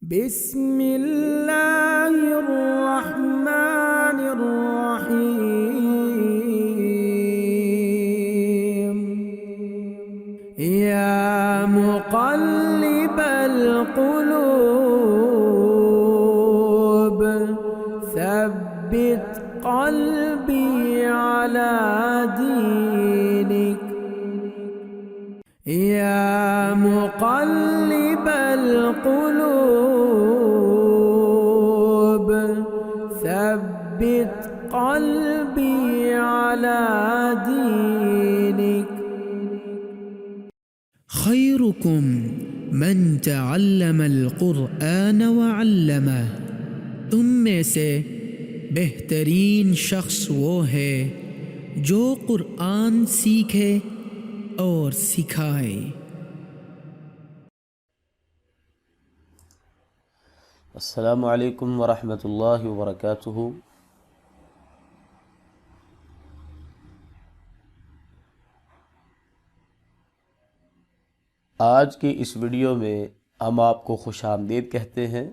بسم اللہ الرحمن الرحیم یا مقلب القلوب ثبت قلبی علی دینک یا مقلب القلوب ثبت قلبی علی دینک خیرکم من تعلم القرآن وعلمہ، تم میں سے بہترین شخص وہ ہے جو قرآن سیکھے اور سکھائے۔ السلام علیکم ورحمۃ اللہ وبرکاتہ۔ آج کی اس ویڈیو میں ہم آپ کو خوش آمدید کہتے ہیں۔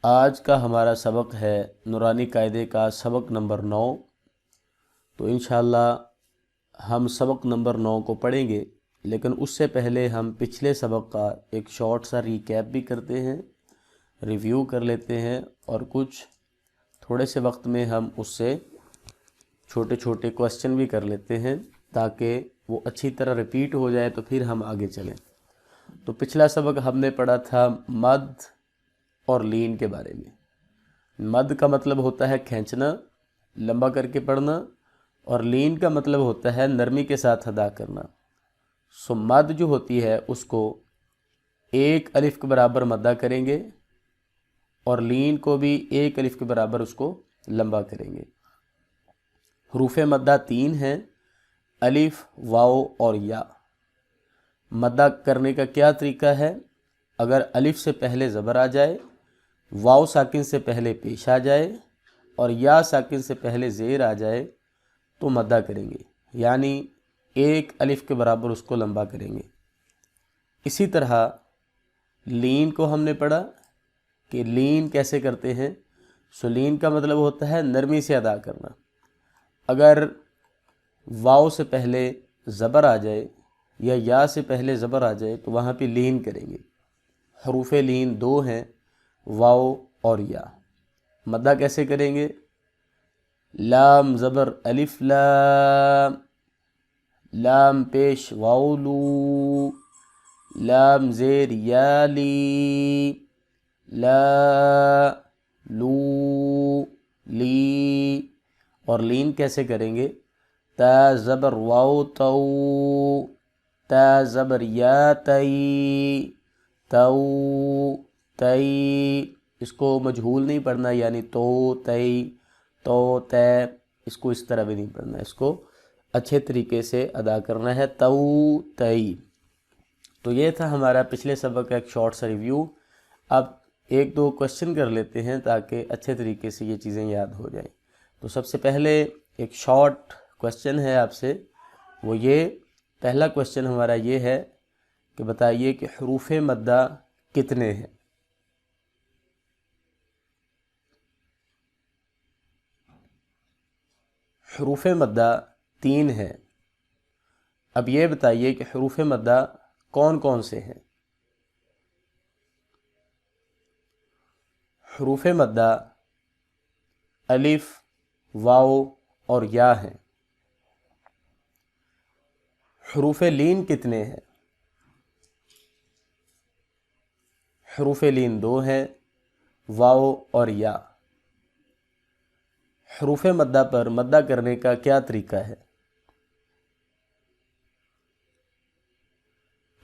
آج کا ہمارا سبق ہے نورانی قاعدے کا سبق نمبر 9۔ تو انشاءاللہ ہم سبق نمبر 9 کو پڑھیں گے، لیکن اس سے پہلے ہم پچھلے سبق کا ایک شارٹ سا ریکیپ بھی کرتے ہیں، ریویو کر لیتے ہیں، اور کچھ تھوڑے سے وقت میں ہم اس سے چھوٹے چھوٹے کوسچن بھی کر لیتے ہیں تاکہ وہ اچھی طرح ریپیٹ ہو جائے، تو پھر ہم آگے چلیں۔ تو پچھلا سبق ہم نے پڑھا تھا مد اور لین کے بارے میں۔ مد کا مطلب ہوتا ہے کھینچنا، لمبا کر کے پڑھنا، اور لین کا مطلب ہوتا ہے نرمی کے ساتھ ادا کرنا۔ مد جو ہوتی ہے اس کو ایک الف کے برابر مدہ کریں گے، اور لین کو بھی ایک الف کے برابر اس کو لمبا کریں گے۔ حروف مدہ 3 ہیں، الف، واو اور یا۔ مدہ کرنے کا کیا طریقہ ہے؟ اگر الف سے پہلے زبر آ جائے، واو ساکن سے پہلے پیش آ جائے، اور یا ساکن سے پہلے زیر آ جائے تو مدہ کریں گے، یعنی ایک الف کے برابر اس کو لمبا کریں گے۔ اسی طرح لین کو ہم نے پڑھا کہ لین کیسے کرتے ہیں۔ لین کا مطلب ہوتا ہے نرمی سے ادا کرنا۔ اگر واو سے پہلے زبر آ جائے یا سے پہلے زبر آ جائے تو وہاں پہ لین کریں گے۔ حروف لین 2 ہیں، واو اور یا۔ مدہ کیسے کریں گے؟ لام زبر الف لام، لام پیش واو لو، لام زیر یا لی، لا لو لی۔ اور لین کیسے کریں گے؟ تا زبر واو تو، تا زبر یا تی، تو تی۔ اس کو مجہول نہیں پڑھنا، یعنی تو تی، تو تے، اس کو اس طرح بھی نہیں پڑھنا، اس کو اچھے طریقے سے ادا کرنا ہے، تو تی۔ تو یہ تھا ہمارا پچھلے سبق کا ایک شارٹ سا ریویو۔ اب ایک دو کوسچن کر لیتے ہیں تاکہ اچھے طریقے سے یہ چیزیں یاد ہو جائیں۔ تو سب سے پہلے ایک شارٹ کوسچن ہے آپ سے، وہ یہ پہلا کوسچن ہمارا یہ ہے کہ بتائیے کہ حروف مدہ کتنے ہیں؟ حروف مدہ 3 ہیں۔ اب یہ بتائیے کہ حروف مدہ کون کون سے ہیں؟ حروف مدہ الف، واو اور یا ہیں۔ حروف لین کتنے ہیں؟ حروف لین 2 ہیں، واو اور یا۔ حروف مدہ پر مدہ کرنے کا کیا طریقہ ہے؟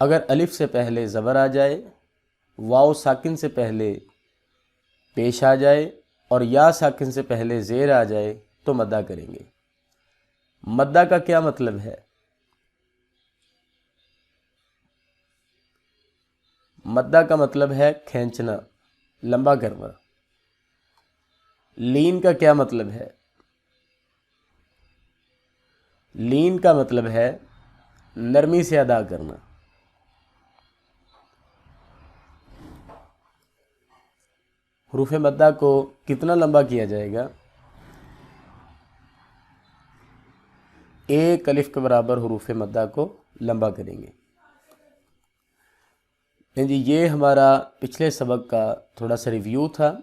اگر الف سے پہلے زبر آ جائے، واو ساکن سے پہلے پیش آ جائے، اور یا ساکن سے پہلے زیر آ جائے تو مدہ کریں گے۔ مدہ کا کیا مطلب ہے؟ مدہ کا مطلب ہے کھینچنا، لمبا کرنا۔ لین کا کیا مطلب ہے؟ لین کا مطلب ہے نرمی سے ادا کرنا۔ حروف مدہ کو کتنا لمبا کیا جائے گا؟ ایک الف کے برابر حروف مدہ کو لمبا کریں گے۔ جی یہ ہمارا پچھلے سبق کا تھوڑا سا ریویو تھا،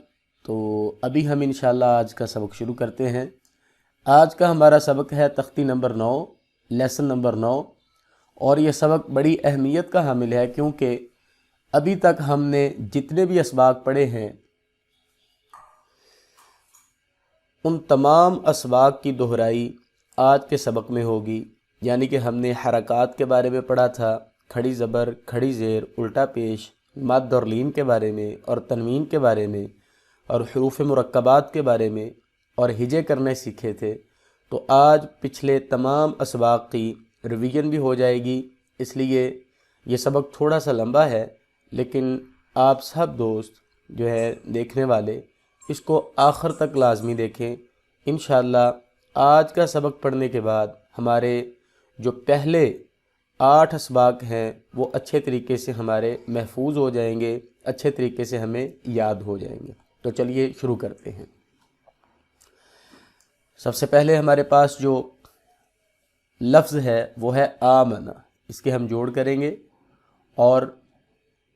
تو ابھی ہم انشاءاللہ آج کا سبق شروع کرتے ہیں۔ آج کا ہمارا سبق ہے تختی نمبر 9، لیسن نمبر 9، اور یہ سبق بڑی اہمیت کا حامل ہے کیونکہ ابھی تک ہم نے جتنے بھی اسباق پڑھے ہیں ان تمام اسباق کی دہرائی آج کے سبق میں ہوگی۔ یعنی کہ ہم نے حرکات کے بارے میں پڑھا تھا، کھڑی زبر، کھڑی زیر، الٹا پیش، مد اور لین کے بارے میں، اور تنوین کے بارے میں، اور حروف مرکبات کے بارے میں، اور ہجے کرنے سیکھے تھے۔ تو آج پچھلے تمام اسباق کی ریویژن بھی ہو جائے گی، اس لیے یہ سبق تھوڑا سا لمبا ہے، لیکن آپ سب دوست جو ہے دیکھنے والے اس کو آخر تک لازمی دیکھیں۔ انشاءاللہ آج کا سبق پڑھنے کے بعد ہمارے جو پہلے 8 اسباق ہیں وہ اچھے طریقے سے ہمارے محفوظ ہو جائیں گے، اچھے طریقے سے ہمیں یاد ہو جائیں گے۔ تو چلیے شروع کرتے ہیں۔ سب سے پہلے ہمارے پاس جو لفظ ہے وہ ہے آمن، اس کے ہم جوڑ کریں گے، اور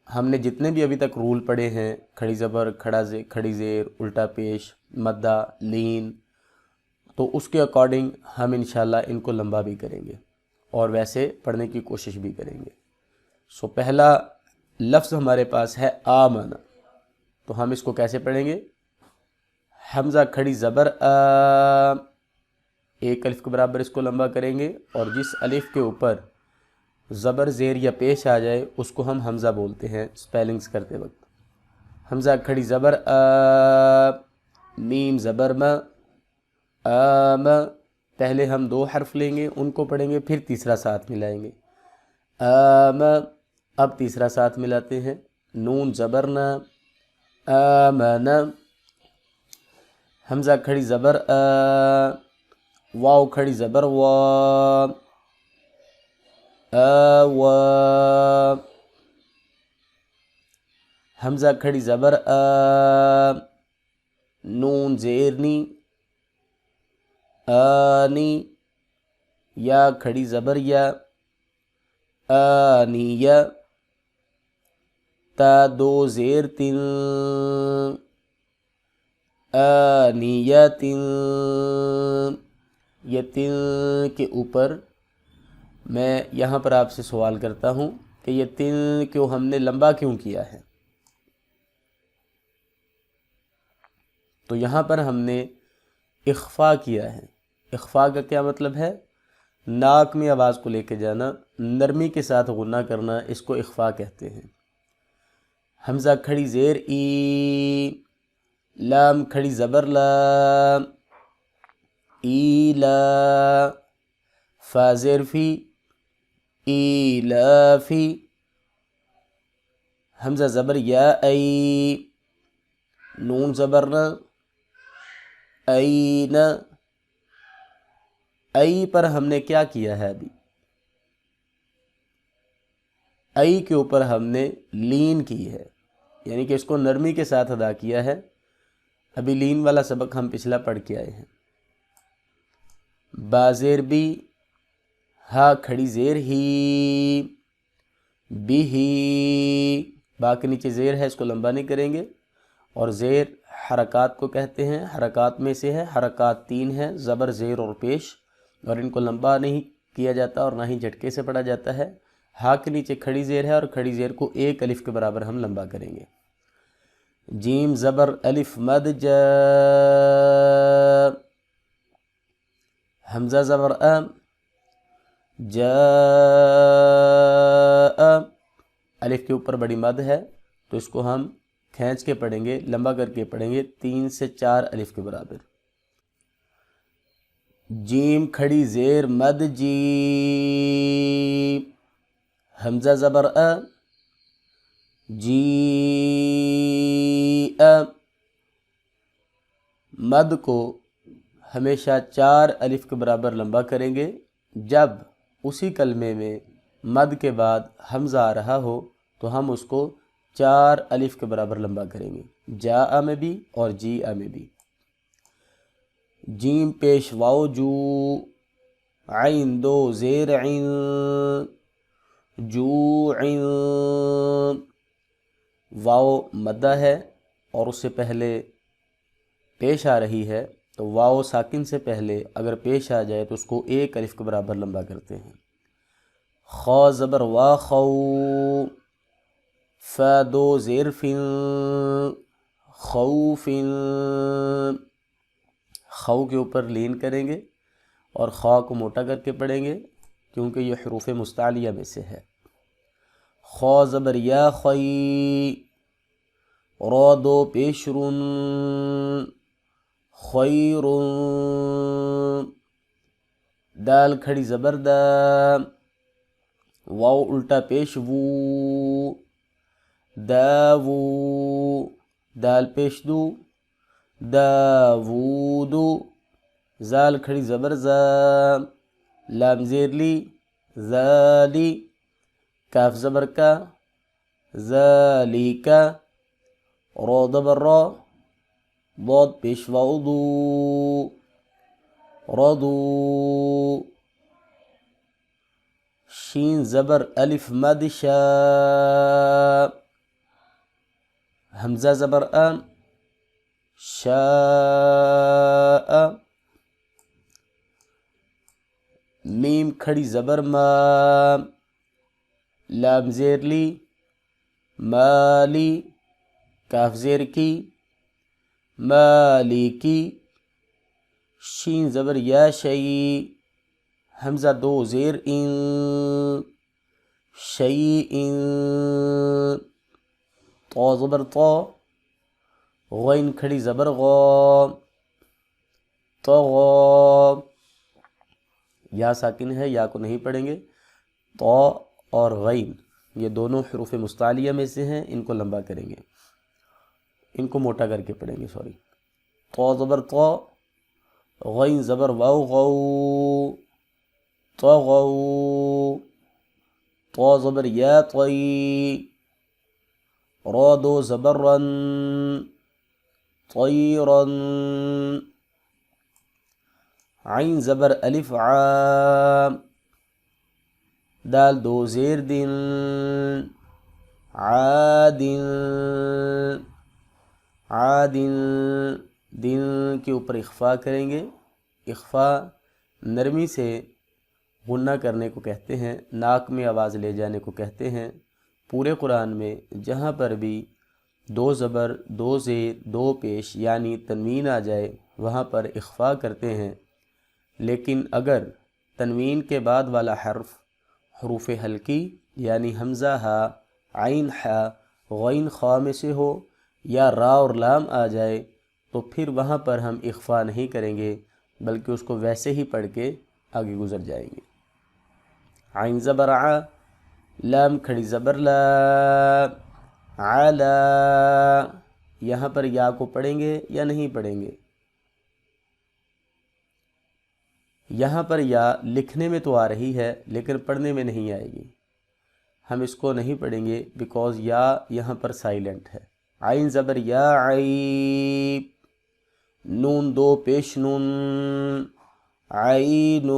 ہم نے جتنے بھی ابھی تک رول پڑھے ہیں، کھڑی زبر، کھڑی زیر، الٹا پیش، مدہ، لین، تو اس کے اکارڈنگ ہم انشاءاللہ ان کو لمبا بھی کریں گے اور ویسے پڑھنے کی کوشش بھی کریں گے۔ سو پہلا لفظ ہمارے پاس ہے آمن، تو ہم اس کو کیسے پڑھیں گے؟ حمزہ کھڑی زبر ایک الف کے برابر اس کو لمبا کریں گے، اور جس الف کے اوپر زبر زیر یا پیش آ جائے اس کو ہم حمزہ بولتے ہیں سپیلنگز کرتے وقت۔ حمزہ کھڑی زبر میم زبر م، پہلے ہم 2 حرف لیں گے، ان کو پڑھیں گے، پھر تیسرا ساتھ ملائیں گے، اب تیسرا ساتھ ملاتے ہیں، نون زبر ن، آمن، حمزہ کھڑی زبر واو کھڑی زبر و، حمزہ کھڑی زبر نون زیر نی، آنی، یا کھڑی زبر یا، آنیہ، تا 2 زیر تن، آنیہ، یہ تن کے اوپر میں یہاں پر آپ سے سوال کرتا ہوں کہ یہ تن کیوں ہم نے لمبا کیوں کیا ہے؟ تو یہاں پر ہم نے اخفا کیا ہے۔ اخفا کا کیا مطلب ہے؟ ناک میں آواز کو لے کے جانا، نرمی کے ساتھ غنہ کرنا، اس کو اخفا کہتے ہیں۔ حمزہ کھڑی زیر ای، لام کھڑی زبر لا، ای لا، فا زیر فی، ای لا فی، حمزہ زبر یا ای، نون زبر نا، این، ای پر ہم نے کیا کیا ہے؟ ابھی ای کے اوپر ہم نے لین کی ہے، یعنی کہ اس کو نرمی کے ساتھ ادا کیا ہے۔ ابھی لین والا سبق ہم پچھلا پڑھ کے آئے ہیں۔ با زیر بی، ہا کھڑی زیر ہی، بی ہی، با کے نیچے زیر ہے، اس کو لمبا نہیں کریں گے، اور زیر حرکات کو کہتے ہیں، حرکات میں سے ہے، حرکات 3 ہیں، زبر، زیر اور پیش، اور ان کو لمبا نہیں کیا جاتا اور نہ ہی جھٹکے سے پڑھا جاتا ہے۔ ہا کے نیچے کھڑی زیر ہے، اور کھڑی زیر کو 1 الف کے برابر ہم لمبا کریں گے۔ جیم زبر الف مد جا، حمزہ زبر جا، الف کے اوپر بڑی مد ہے تو اس کو ہم کھینچ کے پڑھیں گے، لمبا کر کے پڑھیں گے 3 سے 4 الف کے برابر۔ جیم کھڑی زیر مد جی، حمزہ زبر جی، مد کو ہمیشہ 4 الف کے برابر لمبا کریں گے۔ جب اسی کلمے میں مد کے بعد حمزہ آ رہا ہو تو ہم اس کو 4 الف کے برابر لمبا کریں گے، جاء میں بھی اور جیء میں بھی۔ جیم پیش واو جو، عین دو زیر عین، جو عین، واو مدہ ہے اور اس سے پہلے پیش آ رہی ہے، تو واو ساکن سے پہلے اگر پیش آ جائے تو اس کو 1 الف کے برابر لمبا کرتے ہیں۔ خا زبر وا خو، ف دو زیر فن، خوف، خو کے اوپر لین کریں گے اور خا کو موٹا کر کے پڑھیں گے کیونکہ یہ حروف مستعلیہ میں سے ہے۔ خا زبر یا خی، را دو پیش رن، خیر، دال کھڑی زبر دا، واو الٹا پیش وو، داوو، دال پیش دو، داوودو، زال کھڑی زبر زا، لام زیر لی، ذالی، کاف زبر کا، ذالیکا، را زبر را، ضاد پیش واو دو، رضو، شین زبر الف مد شا، حمزہ زبر ان، شاء، میم کھڑی زبر ما، لام زیر لی، مالی، کاف زیر کی، مالیکی، شین زبر یا شئی، حمزہ دو زیر ان، شیئن، طا زبر طا، غین کھڑی زبر غا، طغا، یا ساکن ہے، یا کو نہیں پڑھیں گے۔ طا اور غین یہ دونوں حروف مستعلیہ میں سے ہیں، ان کو لمبا کریں گے، ان کو موٹا کر کے پڑھیں گے، طا زبر طا، غین زبر واو غو، طغو، طا زبر یا طی، را دو زبر رن، طیرن، عین زبر الف عا، دال دو زیر دن، عادن، عادن، دن کے اوپر اخفا کریں گے۔ اخفا نرمی سے غنہ کرنے کو کہتے ہیں، ناک میں آواز لے جانے کو کہتے ہیں۔ پورے قرآن میں جہاں پر بھی 2 زبر 2 زیر 2 پیش یعنی تنوین آ جائے وہاں پر اخفا کرتے ہیں، لیکن اگر تنوین کے بعد والا حرف حروف حلقی یعنی حمزہ ہا، عین ہا، غین خا میں سے ہو یا را اور لام آ جائے تو پھر وہاں پر ہم اخفا نہیں کریں گے بلکہ اس کو ویسے ہی پڑھ کے آگے گزر جائیں گے۔ عین زبر ع، لام کھڑی زبر لا، علا، یہاں پر یا کو پڑھیں گے یا نہیں پڑھیں گے؟ یہاں پر یا لکھنے میں تو آ رہی ہے لیکن پڑھنے میں نہیں آئے گی، ہم اس کو نہیں پڑھیں گے بیکاز یا یہاں پر سائلنٹ ہے۔ عین زبر یا عی، نون دو پیش نون، عین،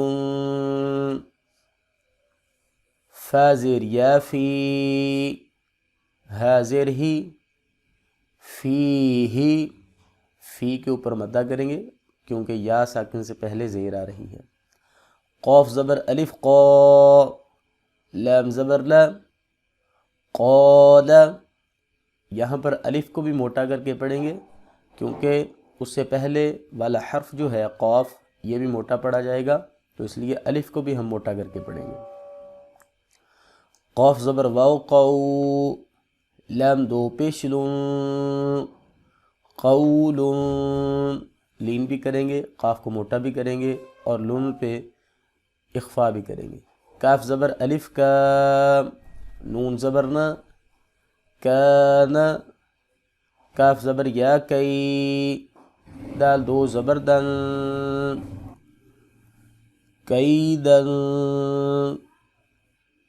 فا زیر یا فی، ہا زیر ہی، فی ہی، فی کے اوپر مدہ کریں گے کیونکہ یا ساکن سے پہلے زیر آ رہی ہے۔ قوف زبر الف قا، لام زبر لا، قال، یہاں پر الف کو بھی موٹا کر کے پڑھیں گے کیونکہ اس سے پہلے والا حرف جو ہے قاف یہ بھی موٹا پڑھا جائے گا، تو اس لیے الف کو بھی ہم موٹا کر کے پڑھیں گے۔ قاف زبر واو قو، لام دو پیش لون، قول، لین بھی کریں گے، قاف کو موٹا بھی کریں گے اور لون پہ اخفا بھی کریں گے۔ کاف زبر الف کا، نون زبر نا، کانا، کاف زبر یا کئی، دال دو زبر دن، کیدن،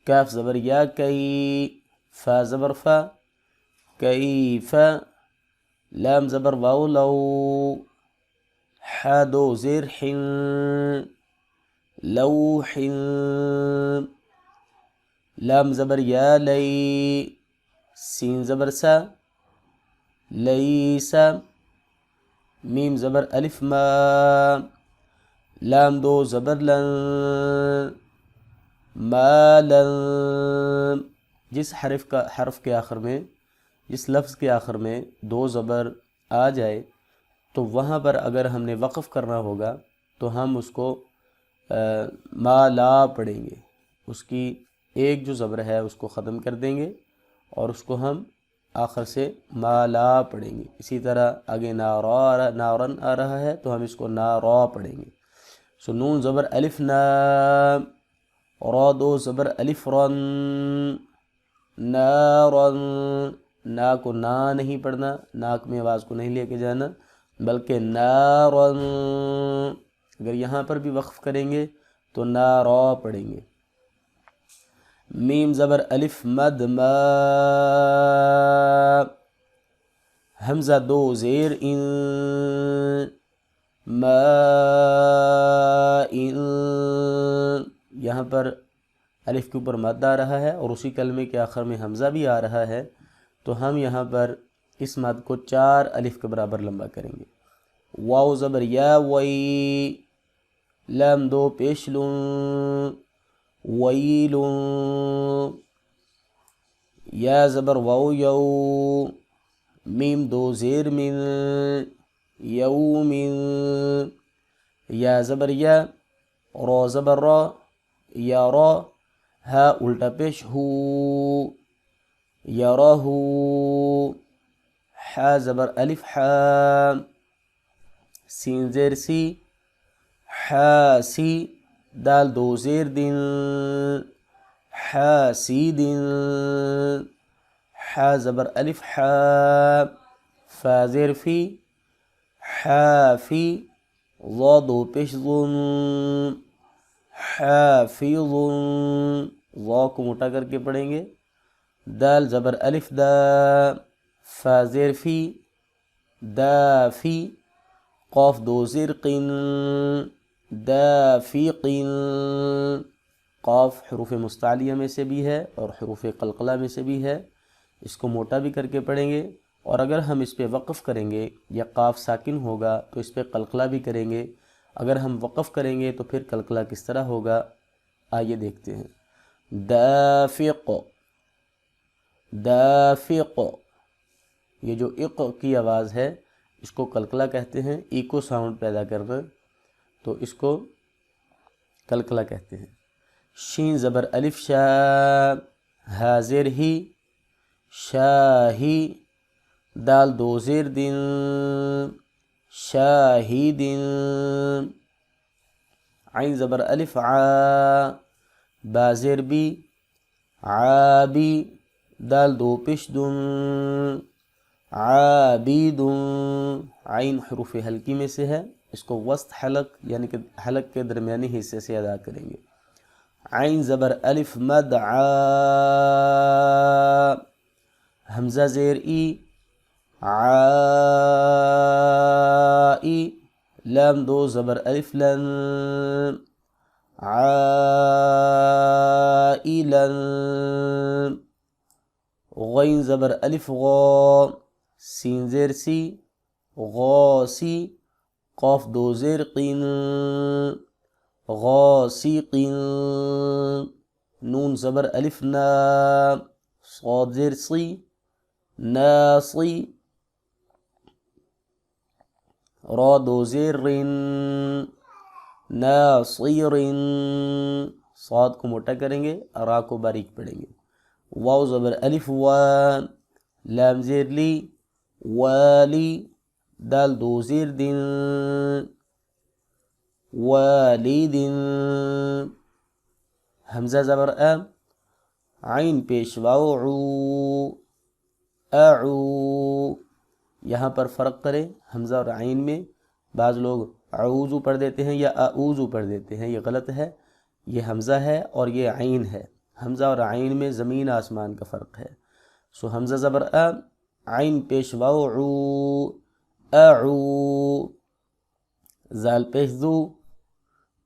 کاف زبر یا کئی، فا زبر فا، کیف، لام زبر واو لو، ح دو زیر حن، لوح، لام زبر یا لی، سین زبر سا، لیسا، میم زبر الف ما، لام دو زبر لن، ما لن، جس حرف کے آخر میں، جس لفظ کے آخر میں دو زبر آ جائے تو وہاں پر اگر ہم نے وقف کرنا ہوگا تو ہم اس کو ما لا پڑھیں گے، اس کی ایک جو زبر ہے اس کو ختم کر دیں گے اور اس کو ہم آخر سے ما لا پڑھیں گے۔ اسی طرح آگے نارن آ رہا ہے تو ہم اس کو نارا پڑھیں گے۔ سو نون زبر الف نا، را دو زبر الف رن، نارن، نا کو نا نہیں پڑھنا، ناک میں آواز کو نہیں لے کے جانا بلکہ نارن، اگر یہاں پر بھی وقف کریں گے تو نارا پڑھیں گے۔ میم زبر الف مد ما، حمزہ دو زیر ان، ما ان، یہاں پر الف کے اوپر مد آ رہا ہے اور اسی کلمے کے آخر میں حمزہ بھی آ رہا ہے تو ہم یہاں پر اس مد کو 4 الف کے برابر لمبا کریں گے۔ واو زبر یا وی، لام دو پیش لون، ویل، یا زبر واو یو، میم دو زیر من، یوم، یا زبر یا، را زبر را، یا را، ہا الٹا پیش ہو، یراہ، حا زبر الف حا، سین زیر سی، حاسی، دال دو زیر دن، حاسدن، حا زبر الف حا، فا زیر فی، حافی، ضا دو پیش ظن، حافظ، ضا کو موٹا کر کے پڑھیں گے، دال زبر الف دا، فا زیر فی، دافی، قاف دو زیر قن، دافقن، قاف حروف مستعلیہ میں سے بھی ہے اور حروف قلقلہ میں سے بھی ہے، اس کو موٹا بھی کر کے پڑھیں گے، اور اگر ہم اس پہ وقف کریں گے یا قاف ساکن ہوگا تو اس پہ قلقلہ بھی کریں گے، اگر ہم وقف کریں گے تو پھر قلقلہ کس طرح ہوگا آئیے دیکھتے ہیں۔ دافق، دافق، یہ جو اق کی آواز ہے اس کو قلقلہ کہتے ہیں، ایکو ساؤنڈ پیدا کرنا، تو اس کو قلقلہ کہتے ہیں۔ شین زبر الف شا، ہا زیر ہی، شاہی، دال دو زیر دن، شاہدن، عین زبر الف عا، با زیر بی، عابی، دال دو پیش دن، عابدن، عین حروف حلقی میں سے ہے، اس کو وسط حلق یعنی کہ حلق کے درمیانی حصے سے ادا کریں گے۔ عین زبر الف مد عا، حمزہ زیر ای، عائی، لام دو زبر الف لن، عائلن، غین زبر الف غا، سین زیر سی، غاسی، قاف دو زیر قین، غاسقین، نون زبر الف نا، صاد زیر صی، ناصی، را دو زیر رن، ناصرن، صاد کو موٹا کریں گے، را کو باریک پڑھیں گے۔ واو زبر الف وا، لام زیر لی، والی، دال دو زیر دن، والدن، حمزہ زبر ا، عین پیش واو عو، اعو، یہاں پر فرق کریں حمزہ اور عین میں، بعض لوگ اعوذو پڑھ دیتے ہیں یا اعوذو پڑھ دیتے ہیں، یہ غلط ہے، یہ حمزہ ہے اور یہ عین ہے، حمزہ اور عین میں زمین آسمان کا فرق ہے۔ سو حمزہ زبر ا، عین پیش واو عو اعو، زال پیش ذو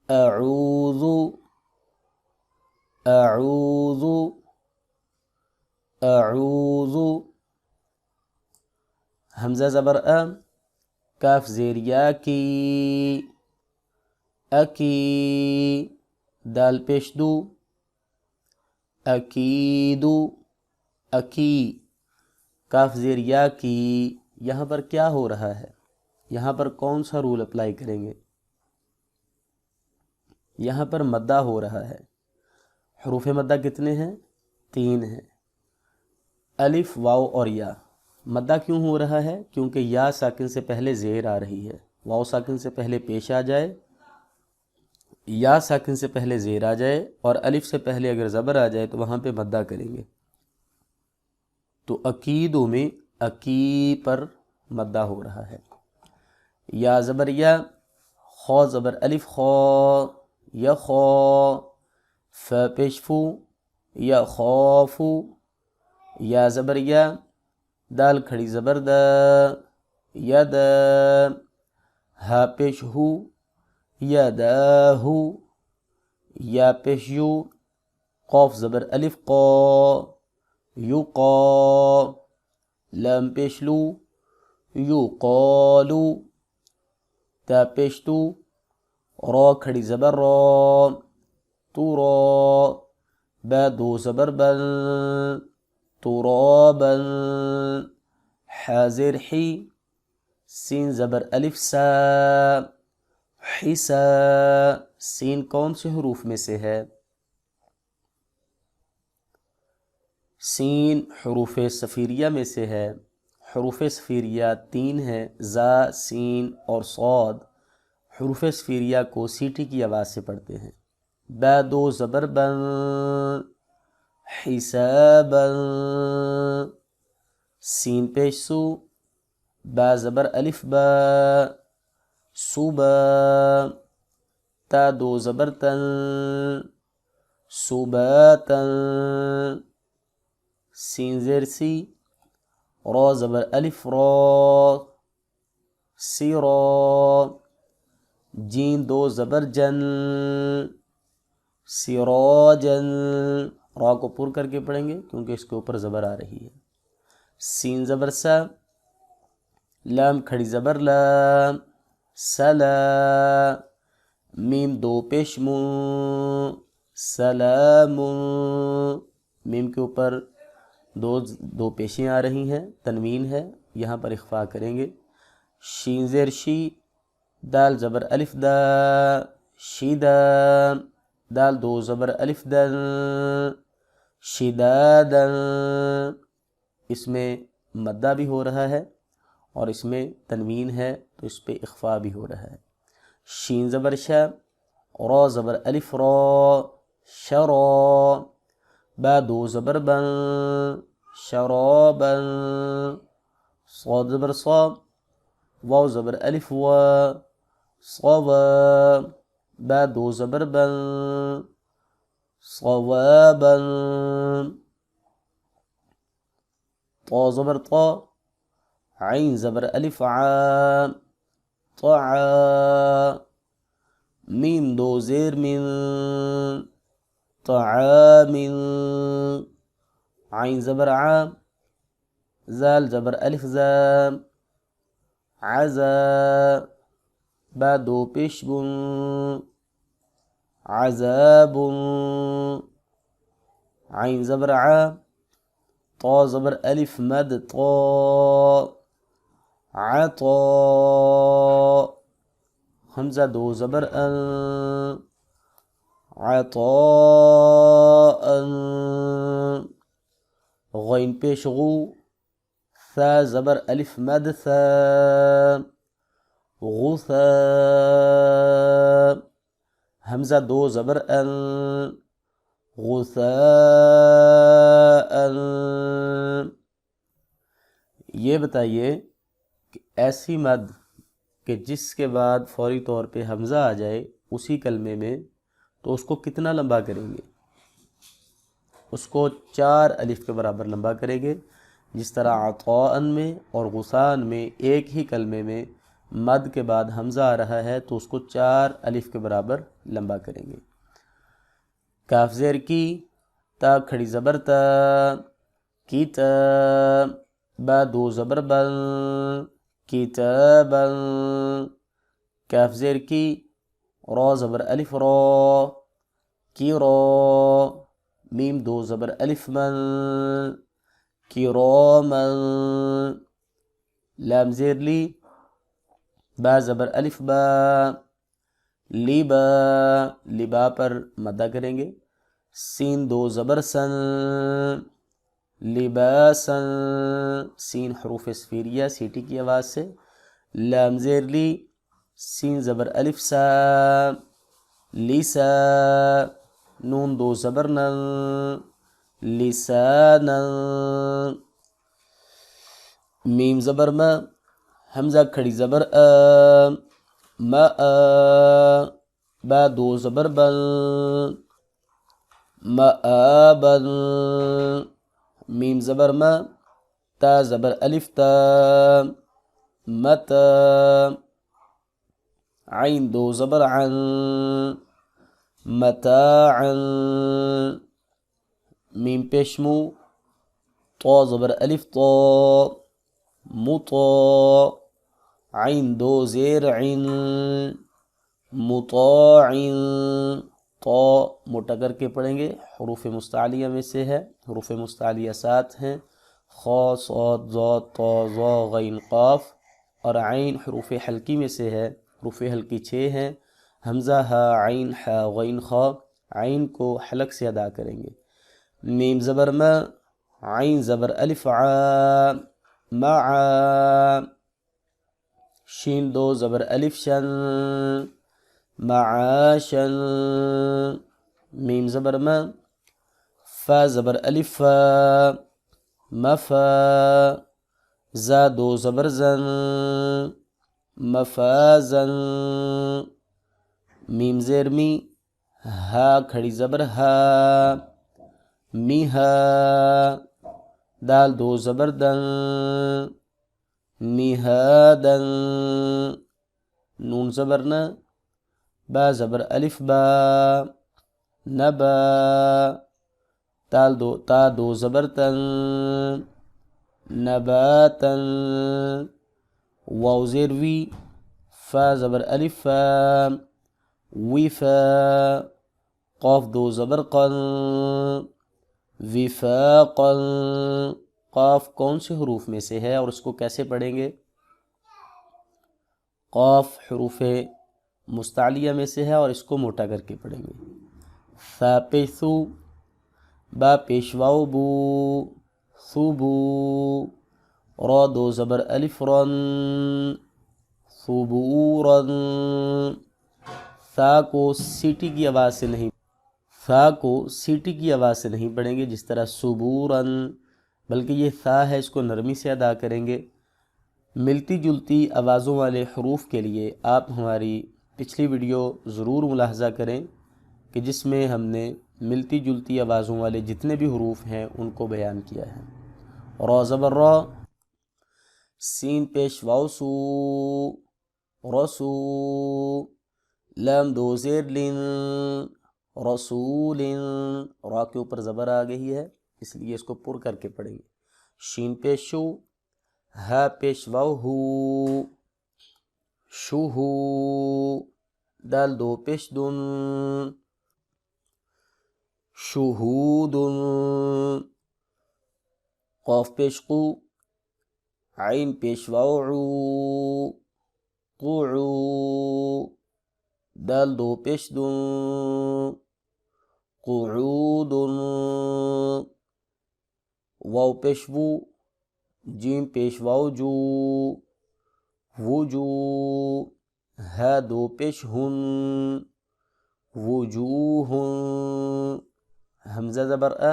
اعوذ اعوذ اعوذ، حمزہ زبر کاف زیر یا کی اکی، دال پیش دو اکیدو اکی، کاف زیر یا کی۔ یہاں پر کیا ہو رہا ہے؟ یہاں پر کون سا رول اپلائی کریں گے؟ یہاں پر مدہ ہو رہا ہے۔ حروف مدہ کتنے ہیں؟ 3 ہیں، الف واو اور یا۔ مدہ کیوں ہو رہا ہے؟ کیونکہ یا ساکن سے پہلے زیر آ رہی ہے، واو ساکن سے پہلے پیش آ جائے، یا ساکن سے پہلے زیر آ جائے، اور الف سے پہلے اگر زبر آ جائے تو وہاں پہ مدہ کریں گے۔ تو عقیدوں میں عقی پر مدہ ہو رہا ہے۔ یا زبر یا، خو زبر الف خو یا خو، ف پیش فو یا خوفو، یا زبر یا، دال کھڑی زبر د یا د، ہا پیش ہو یا داہو، یا پیش یو، قوف زبر الف قو یو قو، لام پیش لو یو قولو، تا پیش تو، رو کھڑی زبر رو تو رو، با دو زبر بن تو رو بن، حازر حی، سین زبر الف سا حسا۔ سین کون سے حروف میں سے ہے؟ سین حروف صفیریہ میں سے ہے۔ حروف صفیریہ 3 ہیں، زا، سین اور صاد۔ حروف صفیریہ کو سیٹی کی آواز سے پڑھتے ہیں۔ با دو زبر بن حسابا، سین پیش سو، با زبر الف با صوبا، تا دو زبر تن صوباتا، سین زیر سی، را زبر الف را سی را، جین دو زبر جن سراجن، را کو پر کر کے پڑھیں گے کیونکہ اس کے اوپر زبر آ رہی ہے۔ سین زبر سا، لام کھڑی زبر لا سلا، میم دو پیش مو سلام، میم کے اوپر دو پیشیں آ رہی ہیں، تنوین ہے، یہاں پر اخفا کریں گے۔ شین زیر شی، دال زبر الف دا شیدا، دال دو زبر الف دن شدادن، اس میں مدہ بھی ہو رہا ہے اور اس میں تنوین ہے تو اس پہ اخفا بھی ہو رہا ہے۔ شین زبر شا، را زبر الف را شرا، با دو زبر بن شرابا، صاد زبر صا، واو زبر الف و صوا، با دو زبر بن صوابا، طا زبر طا، عین زبر الف عا طعا، میم دو زیر من طعام، عین زبر عا، زال زبر الف زا عزا، با دو پیش بن عذاب، عین زبر عا، طا زبر الف مد طا عطا، حمزہ دو زبر ان عطاء، غین پیش غو، ثا زبر الف مد ثا غثا، حمزہ دو زبر ان غثاء، یہ بتائیے کہ ایسی مد کہ جس کے بعد فوری طور پہ حمزہ آ جائے اسی کلمے میں، تو اس کو کتنا لمبا کریں گے؟ اس کو 4 الف کے برابر لمبا کریں گے، جس طرح عطاءً میں اور غصان میں ایک ہی کلمے میں مد کے بعد حمزہ آ رہا ہے تو اس کو 4 الف کے برابر لمبا کریں گے۔ کاف زیر کی، تا کھڑی زبر تا، کی تا، با دو زبر بن، کتابا، کاف زیر کی، را زبر الف را، کی را، میم دو زبر الف من، کراما، لام زیر لی، با زبر الف با، لبا، لبا پر مدہ کریں گے، سین دو زبر سن، لباسا، سین حروف صفیریہ سیٹی کی آواز سے، لام زیر لی، سین زبر الف سا، لیسا، نون دو زبر نن، لسانا، میم زبر ما، حمزہ کھڑی زبر آ، ما آ، با دو زبر بن، ما آ بن، میم زبر ما، تا زبر الف تا، متا، عین دو زبر عن، متاعا، میم پیشمو، طا زبر الف طا، مطا، عین دو زیر عن، مطاع، طا موٹا کر کے پڑھیں گے، حروف مستعلیہ میں سے ہے، حروف مستعلیہ 7 ہیں، خا صاد ضاد طا ظا غین قاف، اور عین حروف حلقی میں سے ہے، حروف حلقی 6 ہیں، حمزہ ہا عین حا غین خا، عین کو حلق سے ادا کریں گے، میم زبر ما، عین زبر الف عا، معا، شین دو زبر الف شن، معاشا، میم زبر ما، فا زبر الف فا، مفا، زا دو زبر زن، مفازا، میم زیر می، ہا کھڑی زبر ہا، میہا، دال دو زبر دن، مہادا، نون زبر نا، با زبر الف با، نبا، تا دو زبر تن، نباتا، واو زیر وی، فا زبر الف فا، وفا، قاف دو زبر قن، وفاقا، قاف کون سے حروف میں سے ہے اور اس کو کیسے پڑھیں گے؟ قاف حروف مستعلیہ میں سے ہے اور اس کو موٹا کر کے پڑھیں گے، ثا پیش ثو، با پیش واو بو، ثبو، را دو زبر الف رن، ثبورا، ثا کو سیٹی کی آواز سے نہیں پڑھیں گے جس طرح ثبورا، بلکہ یہ ثا ہے، اس کو نرمی سے ادا کریں گے۔ ملتی جلتی آوازوں والے حروف کے لیے آپ ہماری پچھلی ویڈیو ضرور ملاحظہ کریں کہ جس میں ہم نے ملتی جلتی آوازوں والے جتنے بھی حروف ہیں ان کو بیان کیا ہے۔ را زبر را، سین پیش واو سو، رسو، لام دو زیر لن، رسول، را کے اوپر زبر آ گئی ہے اس لیے اس کو پر کر کے پڑھیں گے، شین پیش شو، ہا پیش واو ہو، شوہو، دال دو پیش دن، شہود، قاف پیش قو، عین پیش واو عو، قعو، دال دو پیش دن، قعود، واو پیش وو، جیم پیش واو جو، وجو، ہا دو پیش ہن، وجوہ، حمزہ زبر ا،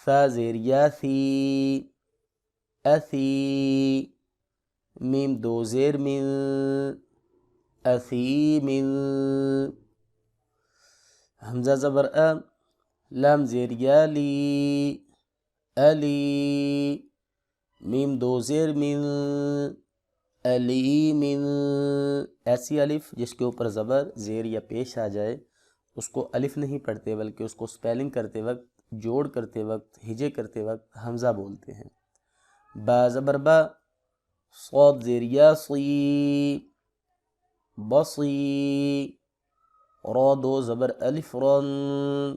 ثا زیر یا ثی، اثی، میم دو زیر من، اثیم، حمزہ زبر ا، لام زیر یا لی، علی، میم دو زیر من، علی من، ایسی الف جس کے اوپر زبر زیر یا پیش آ جائے اس کو الف نہیں پڑھتے بلکہ اس کو سپیلنگ کرتے وقت، جوڑ کرتے وقت، ہجے کرتے وقت حمزہ بولتے ہیں۔ با زبر با، صاد زیر یا صی، بصی، را دو زبر الف رن،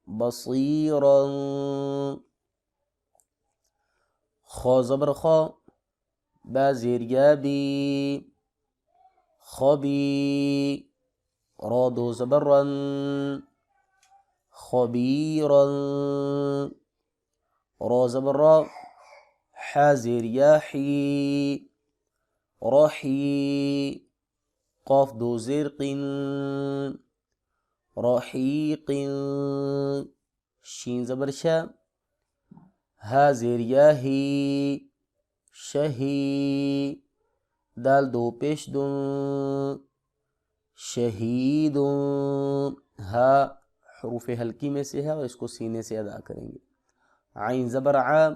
بصیرا، خا زبر خا، با زیر یا بی، خبی، را دو زبر رن، خبیرا، را زبر را، حا زیر یا حی، رحی، قاف دو زیر قن، رحیق، شین زبر شا، ہا زیر یا ہی، شہی، دال دو پیش دن، شہید، ہا حروف حلقی میں سے ہے اور اس کو سینے سے ادا کریں گے۔ عین زبر ع،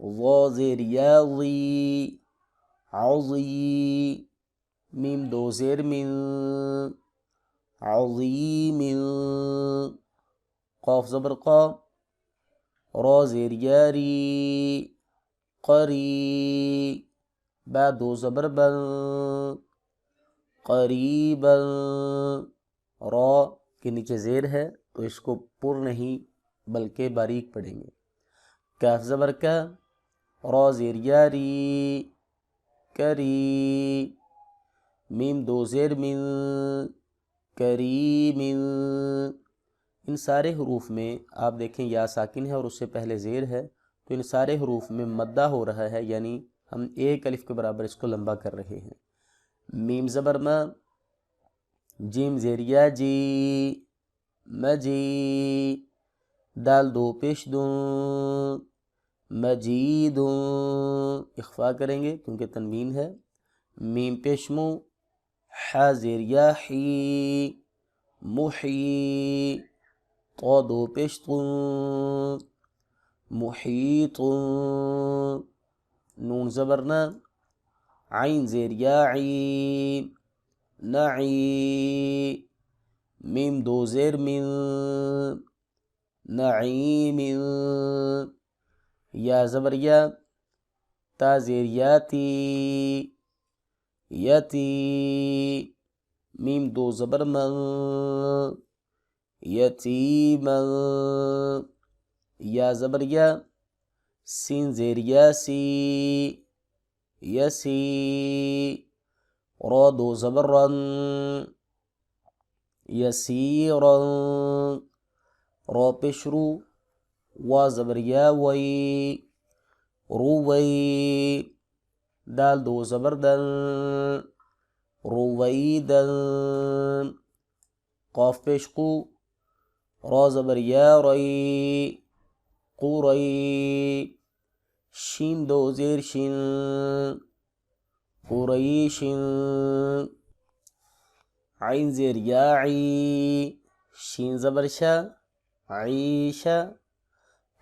ضا زیر یا ضی، عضی، میم دو زیر من، عظیم، قاف زبر قا، را زیر یا ری، قری، با دو زبر بن، قریبا، را کے نیچے زیر ہے تو اس کو پر نہیں بلکہ باریک پڑھیں گے۔ کاف زبر کا، را زیر یا ری، کری، میم دو زیر من، کریم، ان سارے حروف میں آپ دیکھیں یا ساکن ہے اور اس سے پہلے زیر ہے تو ان سارے حروف میں مدہ ہو رہا ہے، یعنی ہم ایک الف کے برابر اس کو لمبا کر رہے ہیں۔ میم زبر ما، جیم زیر یا جی، مجی، دال دو پیش دون، مجید، اخفا کریں گے کیونکہ تنوین ہے۔ میم پیش مو، حا زیر یا حی، محی، طا دو پیش طن، محیط، نون زبر نا، عین زیر یا عی، نعی، میم دو زیر من، نعیم، یا زبر یا، تا زیر یاتی، یتی، میم دو زبر من، یتیما، یا زبر یا، سین زیر یاسی، یسی، را دو زبر رن، یسیرا، را پیش رو، وا زبر یا وی، روی، دال دو زبر دن، رویدن، قاف پیش قو، را زبر یا ری، قوری، شین دو زیر شن، قریشن، عین زیر یا عی، شین زبر شا، عیشا،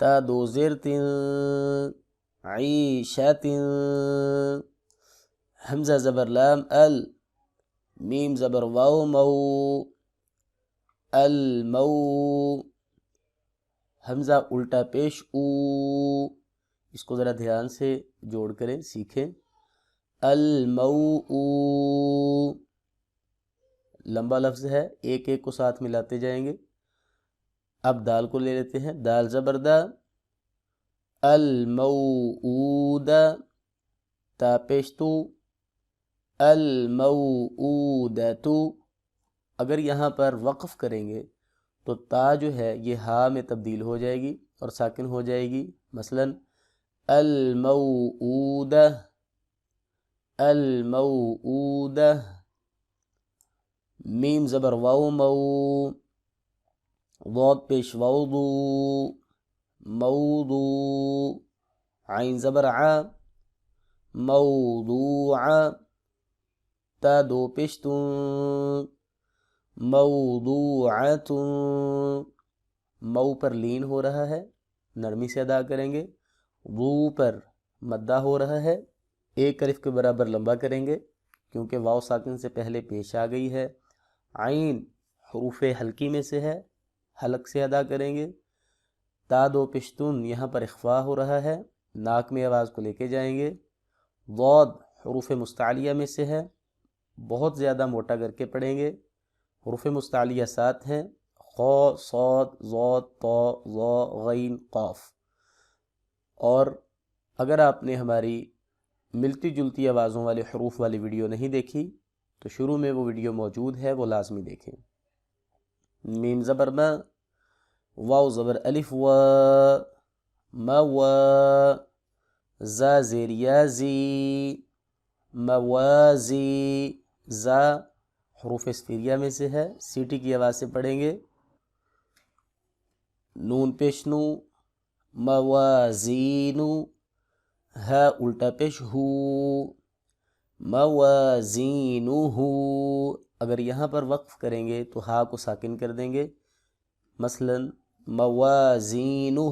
تا دو زیر تن، عیشت، حمزہ زبر لام ال، میم زبر واو مو، المو، حمزہ الٹا پیش او، اس کو ذرا دھیان سے جوڑ کریں سیکھیں۔ المو، لمبا لفظ ہے، ایک ایک کو ساتھ ملاتے جائیں گے۔ اب دال کو لے لیتے ہیں، دال زبر دا، الموعودہ، تا پیش تو، الموعودۃ، اگر یہاں پر وقف کریں گے تو تا جو ہے یہ ہا میں تبدیل ہو جائے گی اور ساکن ہو جائے گی، مثلا الموعودہ، الموعودہ، میم زبر واو مو، ضاد پیش ووضو، موضوع، عین زبر ع، موضوعہ، تا دو پیش تن، موضوعۃ، مو پر لین ہو رہا ہے، نرمی سے ادا کریں گے۔ وو پر مدہ ہو رہا ہے، ایک الف کے برابر لمبا کریں گے کیونکہ واو ساکن سے پہلے پیش آ گئی ہے۔ عین حروف حلقی میں سے ہے، حلق سے ادا کریں گے۔ تا دو پشتون یہاں پر اخفا ہو رہا ہے، ناک میں آواز کو لے کے جائیں گے۔ ضاد حروف مستعلیہ میں سے ہے، بہت زیادہ موٹا کر کے پڑھیں گے۔ حروف مستعلیہ 7 ہیں، خ، صاد، ضاد، طا، ظا، غین، قاف۔ اور اگر آپ نے ہماری ملتی جلتی آوازوں والے حروف والی ویڈیو نہیں دیکھی تو شروع میں وہ ویڈیو موجود ہے، وہ لازمی دیکھیں۔ میم زبر ما، واو زبر الف و، مو، زا زیر یا زی، موازی۔ زا حروف استفیریہ میں سے ہے، سیٹی کی آواز سے پڑھیں گے۔ نون پیش نو، موازینو، ہے الٹا پیش ہو، موازینو ہو۔ اگر یہاں پر وقف کریں گے تو ہا کو ساکن کر دیں گے، مثلا موازینو۔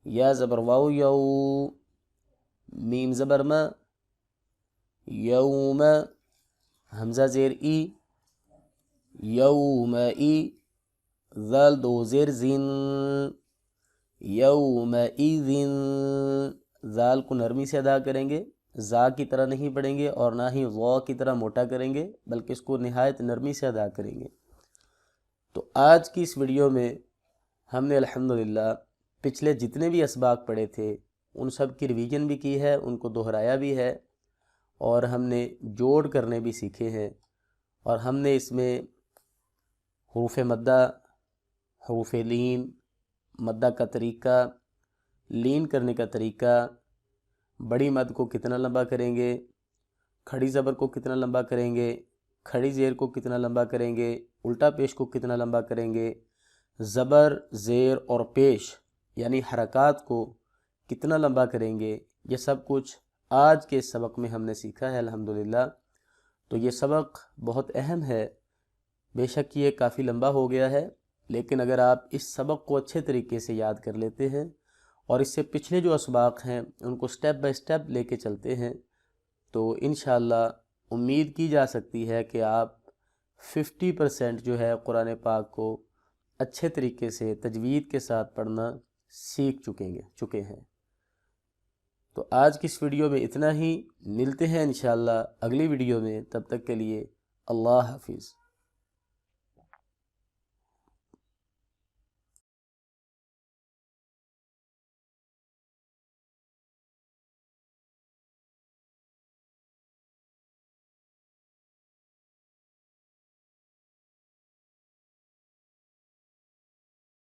یا زبر واو یو، میم زبر ما، یوم، حمزہ زیر ای، یوم ای، ذال دو زیر زن، یوم ایذن۔ ذال کو نرمی سے ادا کریں گے، زا کی طرح نہیں پڑھیں گے اور نہ ہی ضا کی طرح موٹا کریں گے، بلکہ اس کو نہایت نرمی سے ادا کریں گے۔ تو آج کی اس ویڈیو میں ہم نے الحمدللہ پچھلے جتنے بھی اسباق پڑھے تھے ان سب کی ریویژن بھی کی ہے، ان کو دہرایا بھی ہے، اور ہم نے جوڑ کرنے بھی سیکھے ہیں، اور ہم نے اس میں حروف مدہ، حروف لین، مدہ کا طریقہ، لین کرنے کا طریقہ، بڑی مد کو کتنا لمبا کریں گے، کھڑی زبر کو کتنا لمبا کریں گے، کھڑی زیر کو کتنا لمبا کریں گے، الٹا پیش کو کتنا لمبا کریں گے، زبر، زیر اور پیش یعنی حرکات کو کتنا لمبا کریں گے، یہ سب کچھ آج کے سبق میں ہم نے سیکھا ہے الحمدللہ۔ تو یہ سبق بہت اہم ہے، بے شک یہ کافی لمبا ہو گیا ہے، لیکن اگر آپ اس سبق کو اچھے طریقے سے یاد کر لیتے ہیں اور اس سے پچھلے جو اسباق ہیں ان کو سٹیپ بائی سٹیپ لے کے چلتے ہیں تو انشاءاللہ امید کی جا سکتی ہے کہ آپ 50% جو ہے قرآن پاک کو اچھے طریقے سے تجوید کے ساتھ پڑھنا سیکھ چکے ہیں۔ تو آج کی اس ویڈیو میں اتنا ہی، ملتے ہیں انشاءاللہ اگلی ویڈیو میں، تب تک کے لیے اللہ حافظ۔